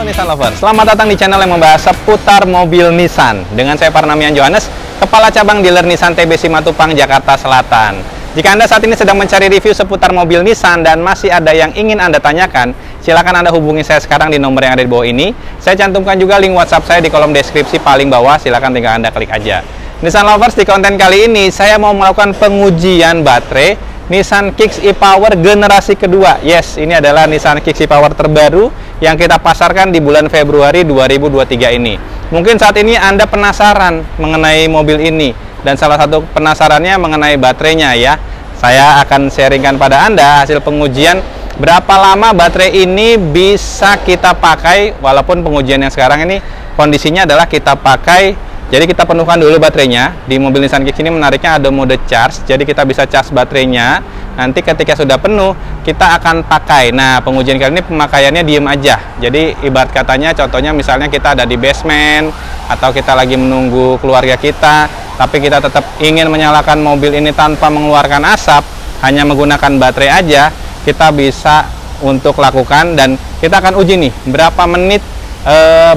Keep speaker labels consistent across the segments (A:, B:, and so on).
A: Nissan Lover, selamat datang di channel yang membahas seputar mobil Nissan. Dengan saya Parnamian Johannes, Kepala Cabang Dealer Nissan TB Simatupang, Jakarta Selatan. Jika Anda saat ini sedang mencari review seputar mobil Nissan dan masih ada yang ingin Anda tanyakan, silakan Anda hubungi saya sekarang di nomor yang ada di bawah ini. Saya cantumkan juga link WhatsApp saya di kolom deskripsi paling bawah, silakan tinggal Anda klik aja. Nissan Lovers, di konten kali ini saya mau melakukan pengujian baterai Nissan Kicks e-Power generasi kedua. Yes, ini adalah Nissan Kicks e-Power terbaru yang kita pasarkan di bulan Februari 2023 ini. Mungkin saat ini Anda penasaran mengenai mobil ini, dan salah satu penasarannya mengenai baterainya ya. Saya akan sharingkan pada Anda hasil pengujian berapa lama baterai ini bisa kita pakai, walaupun pengujian yang sekarang ini kondisinya adalah kita pakai. Jadi kita penuhkan dulu baterainya. Di mobil Nissan Kicks ini menariknya ada mode charge. Jadi kita bisa charge baterainya. Nanti ketika sudah penuh, kita akan pakai. Nah, pengujian kali ini pemakaiannya diem aja. Jadi ibarat katanya, contohnya misalnya kita ada di basement, atau kita lagi menunggu keluarga kita, tapi kita tetap ingin menyalakan mobil ini tanpa mengeluarkan asap, hanya menggunakan baterai aja, kita bisa untuk lakukan. Dan kita akan uji nih, berapa menit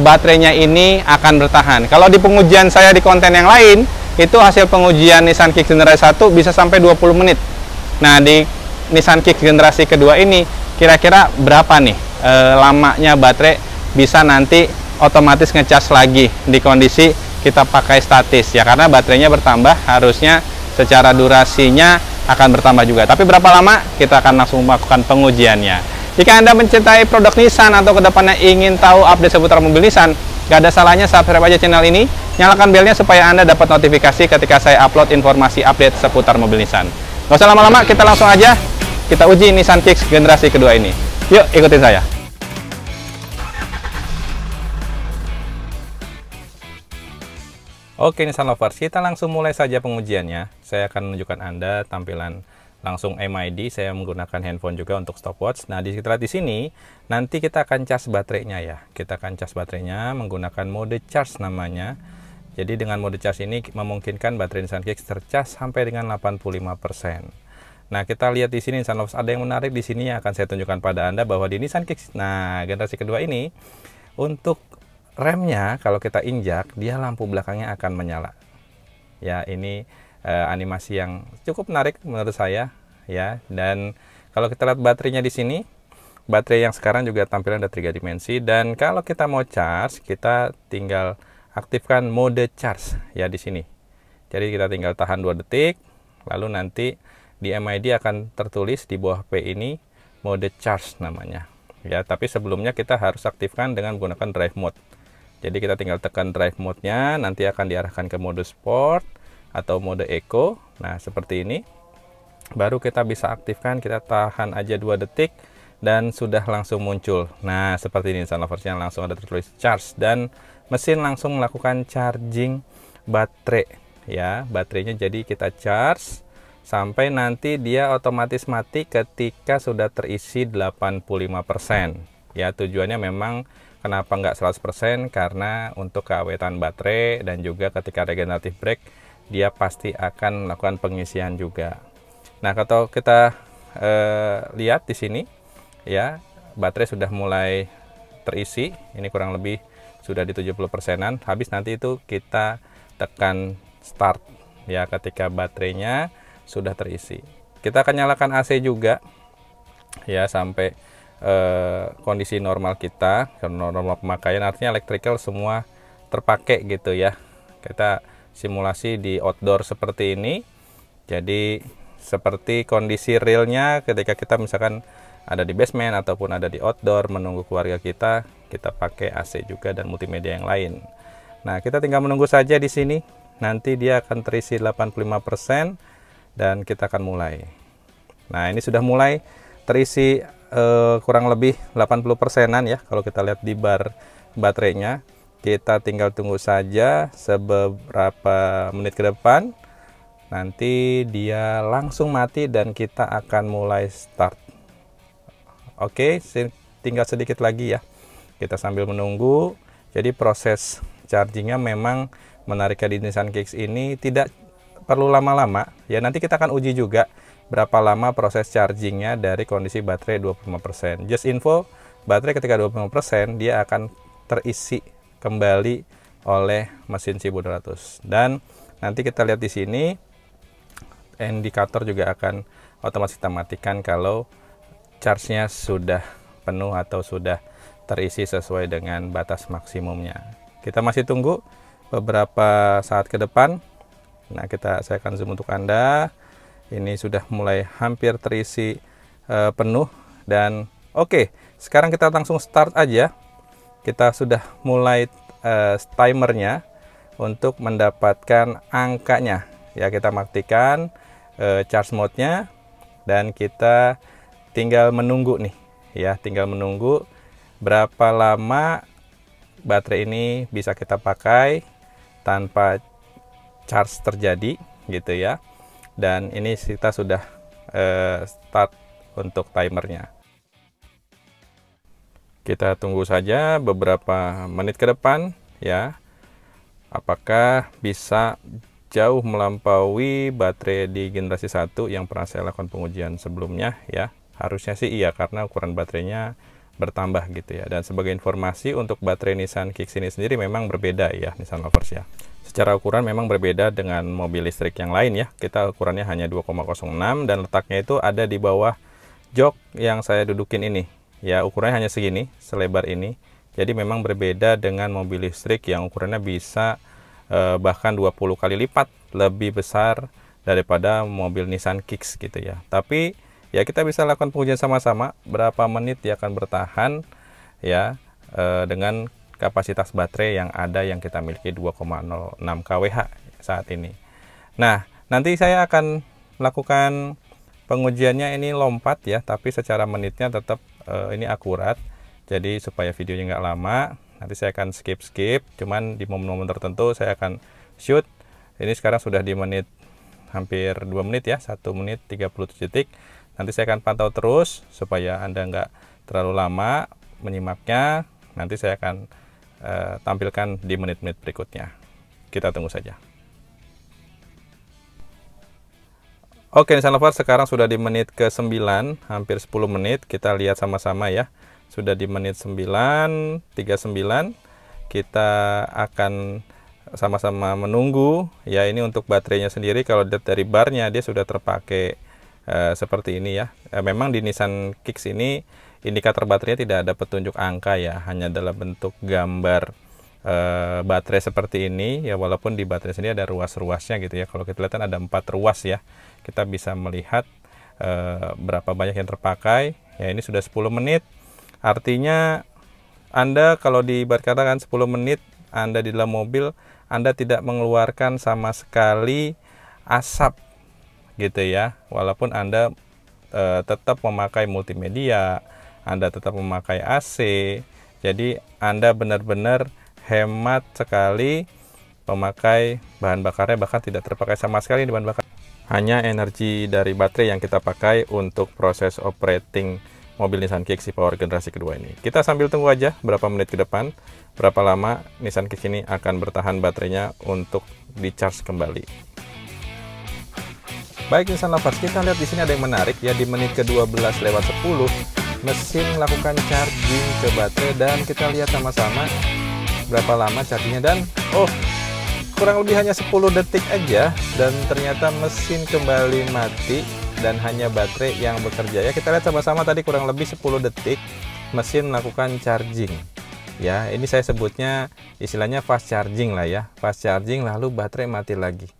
A: baterainya ini akan bertahan. Kalau di pengujian saya di konten yang lain, itu hasil pengujian Nissan Kicks generasi 1 bisa sampai 20 menit. Nah, di Nissan Kicks generasi kedua ini kira-kira berapa nih lamanya baterai bisa nanti otomatis ngecas lagi di kondisi kita pakai statis ya, karena baterainya bertambah, harusnya secara durasinya akan bertambah juga. Tapi berapa lama, kita akan langsung melakukan pengujiannya. Jika Anda mencintai produk Nissan atau kedepannya ingin tahu update seputar mobil Nissan, gak ada salahnya subscribe aja channel ini, nyalakan belnya supaya Anda dapat notifikasi ketika saya upload informasi update seputar mobil Nissan. Gak usah lama-lama, kita langsung aja kita uji Nissan Kicks generasi kedua ini. Yuk, ikutin saya. Oke Nissan Lovers, kita langsung mulai saja pengujiannya. Saya akan menunjukkan Anda tampilan langsung MID. Saya menggunakan handphone juga untuk stopwatch. Nah, di sekitar di sini nanti kita akan cas baterainya ya. Kita akan cas baterainya menggunakan mode charge namanya. Jadi dengan mode charge ini memungkinkan baterai Nissan Kicks tercas sampai dengan 85%. Nah, kita lihat di sini Nissan Lovers, ada yang menarik di sini yang akan saya tunjukkan pada Anda, bahwa di Nissan Kicks generasi kedua ini, untuk remnya kalau kita injak, dia lampu belakangnya akan menyala. Ya, ini animasi yang cukup menarik menurut saya ya. Dan kalau kita lihat baterainya di sini, baterai yang sekarang juga tampilan ada 3 dimensi. Dan kalau kita mau charge, kita tinggal aktifkan mode charge ya di sini. Jadi kita tinggal tahan 2 detik, lalu nanti di MID akan tertulis di bawah P ini mode charge namanya ya. Tapi sebelumnya kita harus aktifkan dengan menggunakan drive mode. Jadi kita tinggal tekan drive mode-nya, nanti akan diarahkan ke mode sport atau mode eco. Nah, seperti ini. Baru kita bisa aktifkan, kita tahan aja 2 detik dan sudah langsung muncul. Nah, seperti ini Nissan Lovers, yang langsung ada tertulis charge, dan mesin langsung melakukan charging baterai ya. Baterainya jadi kita charge sampai nanti dia otomatis mati ketika sudah terisi 85%. Ya, tujuannya memang kenapa nggak 100%, karena untuk keawetan baterai dan juga ketika regeneratif brake dia pasti akan melakukan pengisian juga. Nah, kalau kita lihat di sini ya, baterai sudah mulai terisi. Ini kurang lebih sudah di 70%-an. Habis nanti itu kita tekan start ya ketika baterainya sudah terisi. Kita akan nyalakan AC juga ya sampai kondisi normal kita, normal pemakaian, artinya electrical semua terpakai gitu ya. Kita simulasi di outdoor seperti ini. Jadi seperti kondisi realnya ketika kita misalkan ada di basement ataupun ada di outdoor menunggu keluarga kita pakai AC juga dan multimedia yang lain. Nah, kita tinggal menunggu saja di sini. Nanti dia akan terisi 85% dan kita akan mulai. Nah, ini sudah mulai terisi kurang lebih 80%-an ya. Kalau kita lihat di bar baterainya, kita tinggal tunggu saja beberapa menit ke depan, nanti dia langsung mati dan kita akan mulai start. Oke, tinggal sedikit lagi ya, kita sambil menunggu. Jadi proses chargingnya memang menariknya di Nissan Kicks ini tidak perlu lama-lama ya. Nanti kita akan uji juga berapa lama proses chargingnya dari kondisi baterai 25%. Just info, baterai ketika 25% dia akan terisi kembali oleh mesin Cibo 200. Dan nanti kita lihat di sini indikator juga akan otomatis kita matikan kalau charge-nya sudah penuh atau sudah terisi sesuai dengan batas maksimumnya. Kita masih tunggu beberapa saat ke depan. Nah, saya akan zoom untuk Anda. Ini sudah mulai hampir terisi penuh dan oke, sekarang kita langsung start aja. Kita sudah mulai timernya untuk mendapatkan angkanya. Ya, kita matikan charge mode-nya dan kita tinggal menunggu nih ya, tinggal menunggu berapa lama baterai ini bisa kita pakai tanpa charge terjadi gitu ya. Dan ini kita sudah start untuk timernya. Kita tunggu saja beberapa menit ke depan ya, apakah bisa jauh melampaui baterai di generasi 1 yang pernah saya lakukan pengujian sebelumnya ya. Harusnya sih iya, karena ukuran baterainya bertambah gitu ya. Dan sebagai informasi, untuk baterai Nissan Kicks ini sendiri memang berbeda ya, Nissan Lovers ya. Secara ukuran memang berbeda dengan mobil listrik yang lain ya. Kita ukurannya hanya 2,06 dan letaknya itu ada di bawah jok yang saya dudukin ini ya. Ukurannya hanya segini, selebar ini. Jadi memang berbeda dengan mobil listrik yang ukurannya bisa bahkan 20 kali lipat lebih besar daripada mobil Nissan Kicks gitu ya. Tapi ya kita bisa lakukan pengujian sama-sama berapa menit dia akan bertahan ya dengan kapasitas baterai yang ada yang kita miliki 2,06 kWh saat ini. Nah, nanti saya akan melakukan pengujiannya ini lompat ya, tapi secara menitnya tetap ini akurat. Jadi supaya videonya nggak lama, nanti saya akan skip, cuman di momen-momen tertentu saya akan shoot. Ini sekarang sudah di menit hampir 2 menit ya, 1 menit 37 detik. Nanti saya akan pantau terus supaya Anda nggak terlalu lama menyimaknya. Nanti saya akan tampilkan di menit-menit berikutnya. Kita tunggu saja. Oke, Nissan Lovers, sekarang sudah di menit ke-9, hampir 10 menit. Kita lihat sama-sama ya. Sudah di menit 9:39. Kita akan sama-sama menunggu ya. Ini untuk baterainya sendiri, kalau dilihat dari barnya dia sudah terpakai seperti ini ya. Memang di Nissan Kicks ini indikator baterainya tidak ada petunjuk angka ya, hanya dalam bentuk gambar baterai seperti ini ya. Walaupun di baterai sendiri ada ruas-ruasnya gitu ya. Kalau kita lihat kan ada 4 ruas ya, kita bisa melihat berapa banyak yang terpakai ya. Ini sudah 10 menit, artinya Anda kalau diibaratkan 10 menit Anda di dalam mobil, Anda tidak mengeluarkan sama sekali asap gitu ya. Walaupun Anda tetap memakai multimedia, Anda tetap memakai AC, jadi Anda benar-benar hemat sekali memakai bahan bakarnya, bahkan tidak terpakai sama sekali di bahan bakar. Hanya energi dari baterai yang kita pakai untuk proses operating mobil Nissan Kicks e-Power generasi kedua ini. Kita sambil tunggu aja berapa menit ke depan, berapa lama Nissan Kicks ini akan bertahan baterainya untuk di-charge kembali. Baik Nissan Lovers, kita lihat di sini ada yang menarik ya. Di menit ke-12:10 mesin melakukan charging ke baterai dan kita lihat sama-sama berapa lama chargingnya. Dan kurang lebih hanya 10 detik aja dan ternyata mesin kembali mati dan hanya baterai yang bekerja ya. Kita lihat sama-sama tadi kurang lebih 10 detik mesin melakukan charging ya. Ini saya sebutnya istilahnya fast charging lah ya, fast charging lalu baterai mati lagi.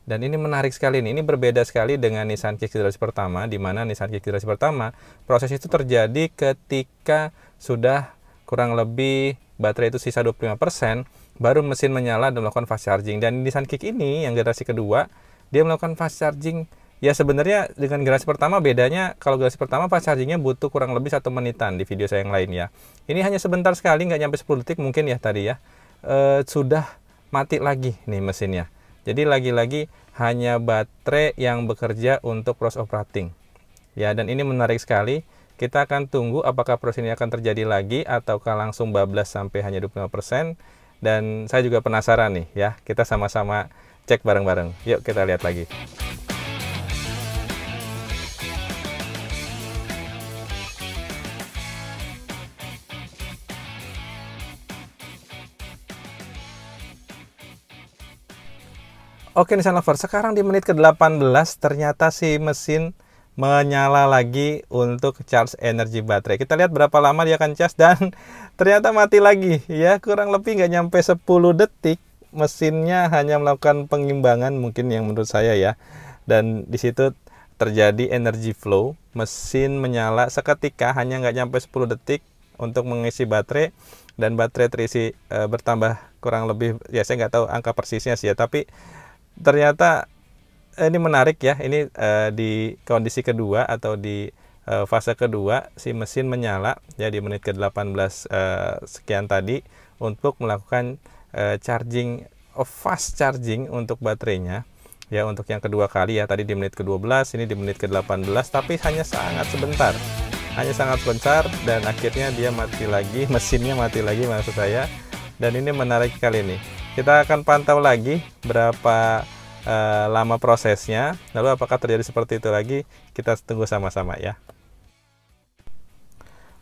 A: Dan ini menarik sekali nih, ini berbeda sekali dengan Nissan Kicks generasi pertama, di mana Nissan Kicks generasi pertama proses itu terjadi ketika sudah kurang lebih baterai itu sisa 25%, baru mesin menyala dan melakukan fast charging. Dan Nissan Kicks ini yang generasi kedua, dia melakukan fast charging. Ya sebenarnya dengan generasi pertama bedanya, kalau generasi pertama fast chargingnya butuh kurang lebih 1 menitan di video saya yang lain ya. Ini hanya sebentar sekali, nggak nyampe 10 detik mungkin ya tadi ya. Sudah mati lagi nih mesinnya. Jadi lagi-lagi hanya baterai yang bekerja untuk proses operating. Ya, dan ini menarik sekali. Kita akan tunggu apakah proses ini akan terjadi lagi ataukah langsung bablas sampai hanya 25%. Dan saya juga penasaran nih ya. Kita sama-sama cek bareng-bareng. Yuk kita lihat lagi. Oke Nissan Lover, sekarang di menit ke-18 ternyata si mesin menyala lagi untuk charge energi baterai. Kita lihat berapa lama dia akan charge dan ternyata mati lagi ya, kurang lebih nggak nyampe 10 detik mesinnya hanya melakukan pengimbangan mungkin yang menurut saya ya. Dan di situ terjadi energy flow, mesin menyala seketika hanya nggak nyampe 10 detik untuk mengisi baterai, dan baterai terisi bertambah kurang lebih, ya saya nggak tahu angka persisnya sih ya, tapi ternyata ini menarik ya. Ini di kondisi kedua atau di fase kedua si mesin menyala ya di menit ke-18 sekian tadi untuk melakukan charging, fast charging untuk baterainya ya, untuk yang kedua kali ya. Tadi di menit ke-12, ini di menit ke-18, tapi hanya sangat sebentar. Hanya sangat sebentar dan akhirnya dia mati lagi, mesinnya mati lagi maksud saya. Dan ini menarik sekali nih. Kita akan pantau lagi berapa lama prosesnya, lalu apakah terjadi seperti itu lagi, kita tunggu sama-sama ya.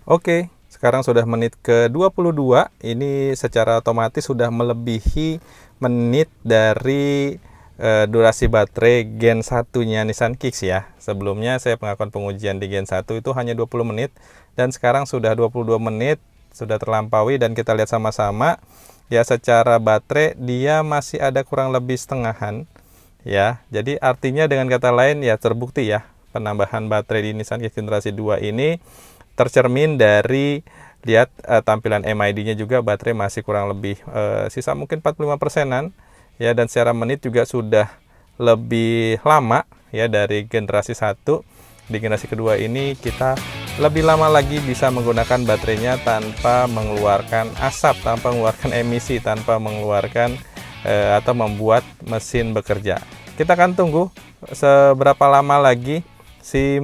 A: Oke, sekarang sudah menit ke-22, ini secara otomatis sudah melebihi menit dari durasi baterai Gen 1-nya Nissan Kicks ya. Sebelumnya saya pengakuan pengujian di Gen 1 itu hanya 20 menit, dan sekarang sudah 22 menit, sudah terlampaui, dan kita lihat sama-sama ya, secara baterai dia masih ada kurang lebih setengahan ya. Jadi artinya dengan kata lain ya, terbukti ya penambahan baterai di Nissan Kicks generasi 2 ini tercermin dari lihat tampilan MID-nya juga, baterai masih kurang lebih sisa mungkin 45%-an ya, dan secara menit juga sudah lebih lama ya dari generasi 1. Di generasi kedua ini kita lebih lama lagi bisa menggunakan baterainya tanpa mengeluarkan asap, tanpa mengeluarkan emisi, tanpa mengeluarkan atau membuat mesin bekerja. Kita akan tunggu seberapa lama lagi si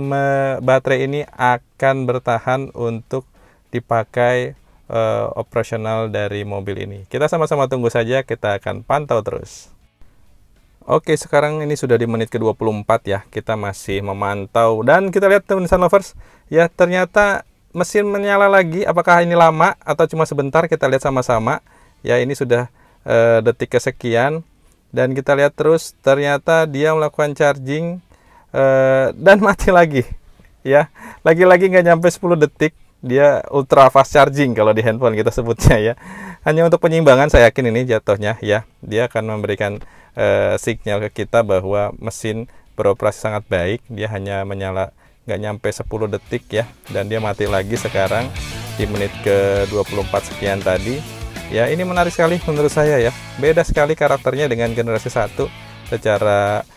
A: baterai ini akan bertahan untuk dipakai operasional dari mobil ini. Kita sama-sama tunggu saja, kita akan pantau terus. Oke, sekarang ini sudah di menit ke-24 ya, kita masih memantau, dan kita lihat teman Nissan Lovers ya, ternyata mesin menyala lagi. Apakah ini lama atau cuma sebentar, kita lihat sama-sama ya. Ini sudah detik kesekian, dan kita lihat terus ternyata dia melakukan charging dan mati lagi ya. Lagi-lagi nggak nyampe 10 detik dia ultra fast charging kalau di handphone kita sebutnya ya. Hanya untuk penyiimbangan, saya yakin ini jatuhnya ya, dia akan memberikan sinyal ke kita bahwa mesin beroperasi sangat baik. Dia hanya menyala nggak nyampe 10 detik ya, dan dia mati lagi sekarang di menit ke-24 sekian tadi ya. Ini menarik sekali menurut saya ya, beda sekali karakternya dengan generasi 1 secara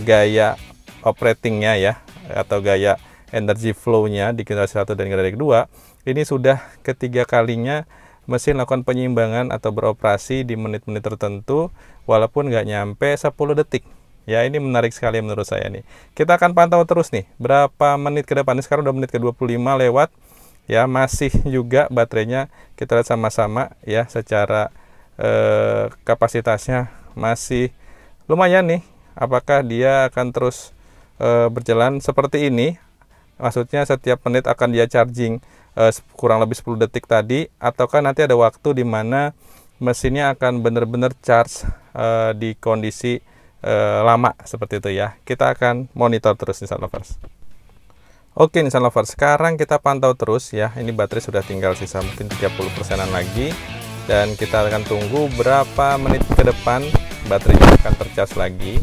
A: gaya operatingnya ya, atau gaya energy flow-nya di generasi 1 dan generasi 2. Ini sudah ketiga kalinya mesin lakukan penyiimbangan atau beroperasi di menit-menit tertentu walaupun nggak nyampe 10 detik ya. Ini menarik sekali menurut saya nih. Kita akan pantau terus nih berapa menit ke depan. Sekarang udah menit ke-25 lewat ya, masih juga baterainya kita lihat sama-sama ya, secara kapasitasnya masih lumayan nih. Apakah dia akan terus berjalan seperti ini, maksudnya setiap menit akan dia charging kurang lebih 10 detik tadi, ataukah nanti ada waktu di mana mesinnya akan benar-benar charge di kondisi lama seperti itu ya. Kita akan monitor terus Nissan Lovers. Oke Nissan Lovers, sekarang kita pantau terus ya. Ini baterai sudah tinggal sisa mungkin 30%-an lagi, dan kita akan tunggu berapa menit ke depan baterainya akan tercharge lagi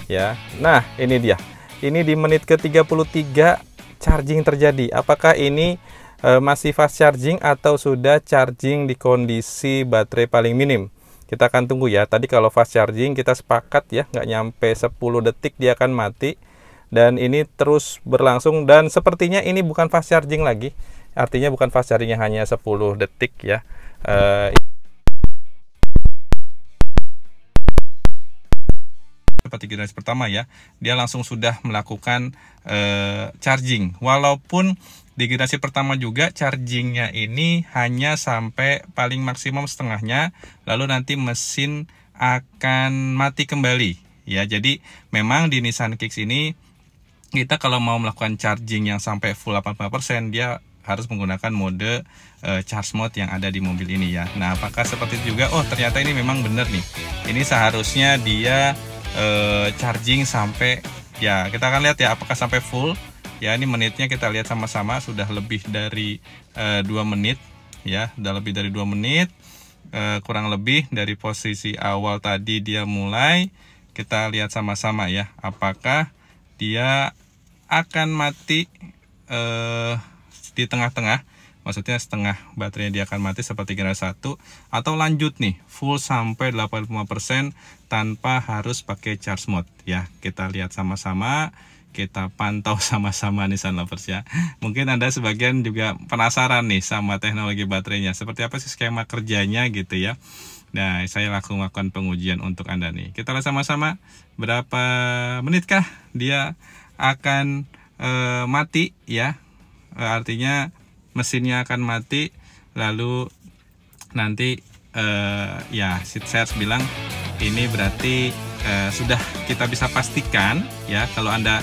A: ya. Nah ini dia, ini di menit ke-33 charging terjadi. Apakah ini masih fast charging atau sudah charging di kondisi baterai paling minim? Kita akan tunggu ya. Tadi kalau fast charging kita sepakat ya, nggak nyampe 10 detik dia akan mati, dan ini terus berlangsung, dan sepertinya ini bukan fast charging lagi. Artinya bukan fast chargingnya hanya 10 detik ya. Seperti generasi pertama ya, dia langsung sudah melakukan charging, walaupun di generasi pertama juga chargingnya ini hanya sampai paling maksimum setengahnya, lalu nanti mesin akan mati kembali ya. Jadi memang di Nissan Kicks ini kita kalau mau melakukan charging yang sampai full 85%, dia harus menggunakan mode charge mode yang ada di mobil ini ya. Nah, apakah seperti itu juga? Oh, ternyata ini memang benar nih. Ini seharusnya dia charging sampai, ya kita akan lihat ya apakah sampai full. Ya, ini menitnya kita lihat sama-sama sudah lebih dari 2 menit ya, sudah lebih dari 2 menit. Kurang lebih dari posisi awal tadi dia mulai, kita lihat sama-sama ya apakah dia akan mati di tengah-tengah, maksudnya setengah baterainya dia akan mati seperti generasi 1, atau lanjut nih full sampai 85% tanpa harus pakai charge mode ya. Kita lihat sama-sama, kita pantau sama-sama Nissan Lovers ya. Mungkin Anda sebagian juga penasaran nih sama teknologi baterainya, seperti apa sih skema kerjanya gitu ya. Nah, saya langsung melakukan pengujian untuk Anda nih. Kita lihat sama-sama berapa menitkah dia akan mati ya. Artinya mesinnya akan mati, lalu nanti ya saya harus bilang ini berarti sudah kita bisa pastikan ya, kalau Anda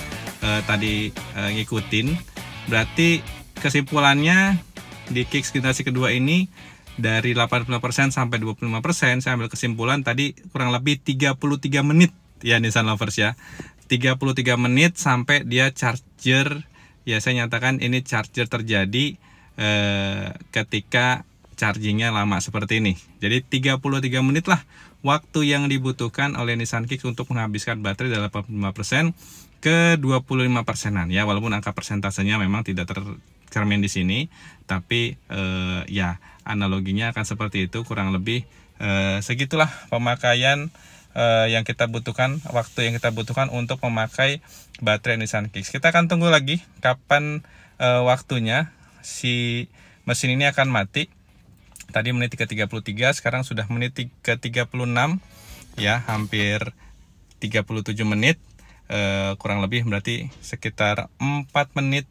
A: tadi ngikutin, berarti kesimpulannya di Kicks generasi kedua ini dari 85% sampai 25%, saya ambil kesimpulan tadi kurang lebih 33 menit ya Nissan Lovers ya. 33 menit sampai dia charger, ya saya nyatakan ini charger terjadi ketika chargingnya lama seperti ini. Jadi 33 menit lah waktu yang dibutuhkan oleh Nissan Kicks untuk menghabiskan baterai dari 85% ke 25%-an ya, walaupun angka persentasenya memang tidak tercermin di sini, tapi ya analoginya akan seperti itu, kurang lebih segitulah pemakaian yang kita butuhkan, waktu yang kita butuhkan untuk memakai baterai Nissan Kicks. Kita akan tunggu lagi kapan waktunya si mesin ini akan mati. Tadi menit ke-33, sekarang sudah menit ke-36 ya, hampir 37 menit, kurang lebih berarti sekitar 4 menit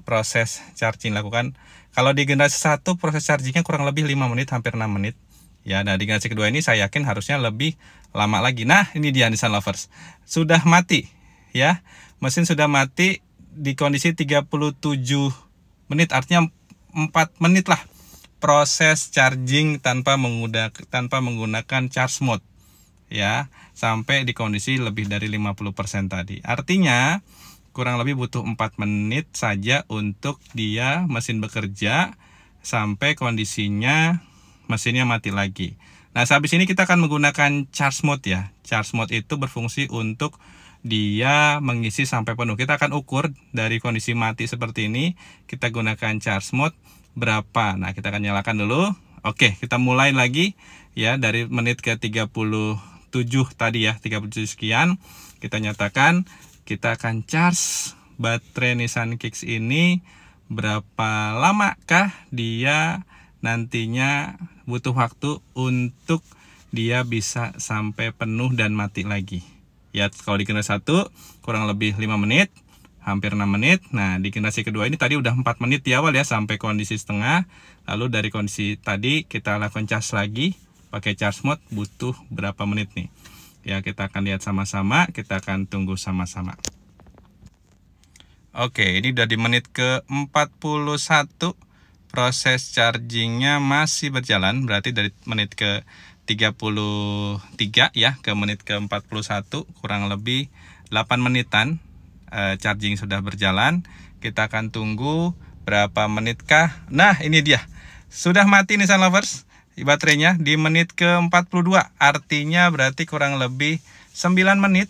A: proses charging lakukan. Kalau di generasi 1 proses chargingnya kurang lebih 5 menit, hampir 6 menit. Ya, nah di generasi kedua ini saya yakin harusnya lebih lama lagi. Nah, ini dia Nissan Lovers. Sudah mati ya. Mesin sudah mati di kondisi 37 menit, artinya 4 menit lah proses charging tanpa menggunakan charge mode ya, sampai di kondisi lebih dari 50% tadi. Artinya kurang lebih butuh 4 menit saja untuk dia mesin bekerja sampai kondisinya mesinnya mati lagi. Nah, habis ini kita akan menggunakan charge mode ya. Charge mode itu berfungsi untuk dia mengisi sampai penuh. Kita akan ukur dari kondisi mati seperti ini, kita gunakan charge mode berapa. Nah, kita akan nyalakan dulu. Oke, kita mulai lagi ya dari menit ke 37 tadi ya, 37 sekian. Kita nyatakan kita akan charge baterai Nissan Kicks ini berapa lamakah dia nantinya butuh waktu untuk dia bisa sampai penuh dan mati lagi. Ya, kalau di generasi 1 kurang lebih 5 menit, hampir 6 menit. Nah, di generasi kedua ini tadi udah 4 menit di awal ya, sampai kondisi setengah. Lalu dari kondisi tadi kita lakukan charge lagi pakai charge mode, butuh berapa menit nih. Ya, kita akan lihat sama-sama, kita akan tunggu sama-sama. Oke, ini udah di menit ke-41. Proses chargingnya masih berjalan, berarti dari menit ke 33 ya ke menit ke 41, kurang lebih 8 menitan charging sudah berjalan. Kita akan tunggu berapa menitkah. Nah, ini dia sudah mati Nissan Lovers baterainya di menit ke 42, artinya berarti kurang lebih 9 menit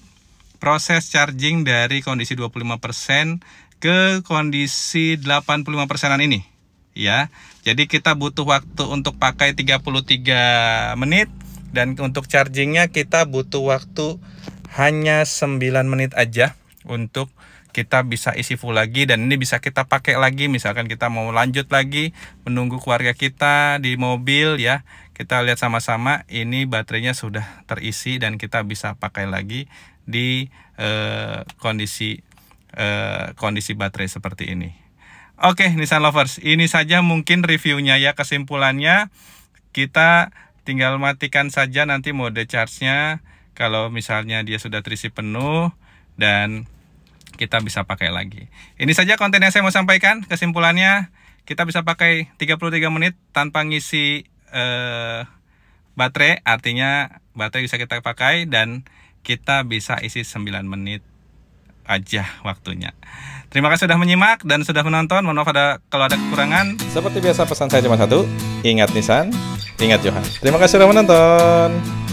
A: proses charging dari kondisi 25% ke kondisi 85%-an ini ya. Jadi kita butuh waktu untuk pakai 33 menit, dan untuk chargingnya kita butuh waktu hanya 9 menit aja untuk kita bisa isi full lagi, dan ini bisa kita pakai lagi misalkan kita mau lanjut lagi menunggu keluarga kita di mobil ya. Kita lihat sama-sama, ini baterainya sudah terisi dan kita bisa pakai lagi di kondisi baterai seperti ini. Oke, Nissan Lovers, ini saja mungkin reviewnya ya. Kesimpulannya, kita tinggal matikan saja nanti mode charge-nya kalau misalnya dia sudah terisi penuh, dan kita bisa pakai lagi. Ini saja konten yang saya mau sampaikan. Kesimpulannya, kita bisa pakai 33 menit tanpa ngisi baterai. Artinya baterai bisa kita pakai dan kita bisa isi 9 menit aja waktunya. Terima kasih sudah menyimak dan sudah menonton. Mohon maaf kalau ada kekurangan. Seperti biasa pesan saya cuma satu, ingat Nissan, ingat Johan. Terima kasih sudah menonton.